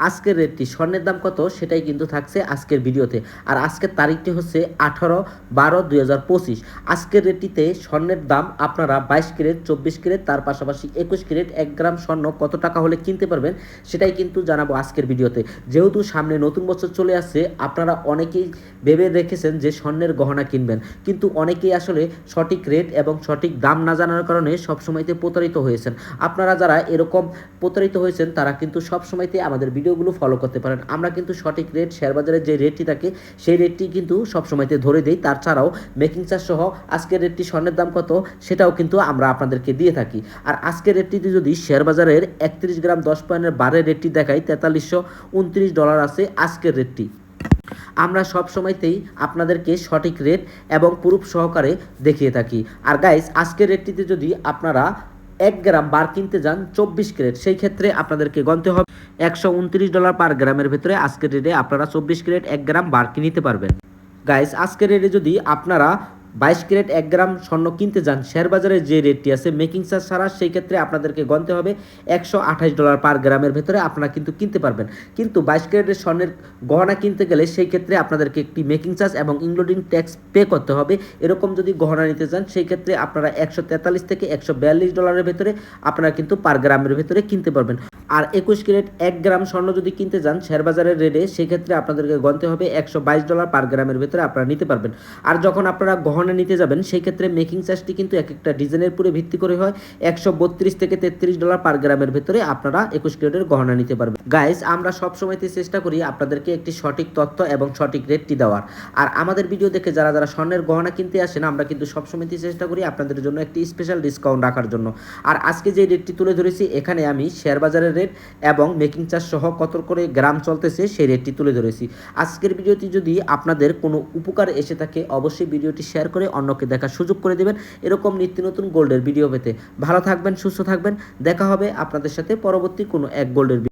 আজকের রেটটি স্বর্ণের দাম কত সেটাই কিন্তু থাকছে আজকের ভিডিওতে। আর আজকের তারিখটি হচ্ছে 18/12/2025। আজকের রেটটিতে স্বর্ণের দাম আপনারা 22 ক্যারেট, 24 ক্যারেট, তার পাশাপাশি 21 ক্যারেট 1 গ্রাম স্বর্ণ কত টাকা হলে কিনতে পারবেন সেটাই কিন্তু জানাবো আজকের ভিডিওতে। যেহেতু সামনে নতুন বছর চলে আসছে, আপনারা অনেকেই ভেবে রেখেছেন যে স্বর্ণের গহনা কিনবেন, কিন্তু অনেকেই আসলে সঠিক রেট এবং সঠিক দাম না জানার কারণে সবসময়তে প্রতারিত হয়েছেন। আপনারা যারা এরকম প্রতারিত হয়েছেন তারা কিন্তু সবসময়তে আমাদের ভিডিওগুলো ফলো করতে পারেন। আমরা কিন্তু সঠিক রেট, শেয়ার বাজারের যে রেটটি থাকে সেই রেটটি কিন্তু সবসময়তে ধরে দেই। তাছাড়াও মেকিং চার্জ সহ আজকের রেটটি স্বর্ণের দাম কত সেটাও কিন্তু আমরা আপনাদেরকে দিয়ে থাকি। আর আজকের রেটটিতে যদি শেয়ার বাজারের 31 গ্রাম 10 পয়েন্টের বারের রেটটি দেখাই, $4329 আছে আজকের রেটটি। আমরা সব সময়তেই আপনাদেরকে সঠিক রেট এবং প্রুফ সহকারে দেখিয়ে থাকি। আর গাইস, আজকের রেটটিতে যদি আপনারা 1 গ্রাম বার কিনতে যান 24 ক্যারেট, সেই ক্ষেত্রে আপনাদেরকে গণতে হবে $129 পার গ্রামের ভেতরে। আজকের রেটে আপনারা 24 ক্যারেট 1 গ্রাম বার নিতে পারবেন। গাইস, আজকের রেটে যদি আপনারা 22 ক্যারেট 1 গ্রাম স্বর্ণ কিনতে যান শেয়ার বাজারের যে রেটটি আছে মেকিং চার্জ ছাড়া, সেই ক্ষেত্রে আপনাদেরকে গণতে হবে $128 পার গ্রামের ভেতরে আপনারা কিন্তু কিনতে পারবেন। কিন্তু 22 ক্যারেটের স্বর্ণের গহনা কিনতে গেলে সেই ক্ষেত্রে আপনাদেরকে একটি মেকিং চার্জ এবং ইনক্লুডিং ট্যাক্স পে করতে হবে। এরকম যদি গহনা নিতে চান সেই ক্ষেত্রে আপনারা $143 থেকে $142 ভেতরে আপনারা কিন্তু পার গ্রামের ভেতরে কিনতে পারবেন। আর 21 ক্যারেট 1 গ্রাম স্বর্ণ যদি কিনতে যান শেয়ার বাজারের রেটে, সেক্ষেত্রে আপনাদেরকে গণতে হবে $122 পার গ্রামের ভেতরে আপনারা নিতে পারবেন। আর যখন আপনারা গহনা নিতে যাবেন সেই ক্ষেত্রে মেকিং চার্জটি কিন্তু এক একটা ডিজাইনের উপরে ভিত্তি করে হয়। $132 থেকে $33 পার গ্রামের ভেতরে আপনারা 21 ক্যারেটের গহনা নিতে পারবেন। গাইস, আমরা সবসময়তে চেষ্টা করি আপনাদেরকে একটি সঠিক তথ্য এবং সঠিক রেটটি দেওয়ার। আর আমাদের ভিডিও দেখে যারা যারা স্বর্ণের গহনা কিনতে আসেন, আমরা কিন্তু সবসময়তে চেষ্টা করি আপনাদের জন্য একটি স্পেশাল ডিসকাউন্ট রাখার জন্য। আর আজকে যে রেটটি তুলে ধরেছি, এখানে আমি শেয়ার বাজারের রেট এবং মেকিং চার্জ সহ কত করে গ্রাম চলতেছে সেই রেটটি তুলে ধরেছি। আজকের ভিডিওটি যদি আপনাদের কোনো উপকার এসে থাকে, অবশ্যই ভিডিওটি শেয়ার করে অন্যকে দেখার সুযোগ করে দেবেন এরকম নিত্য নতুন গোল্ডের ভিডিও পেতে। ভালো থাকবেন, সুস্থ থাকবেন। দেখা হবে আপনাদের সাথে পরবর্তী কোনো এক গোল্ডের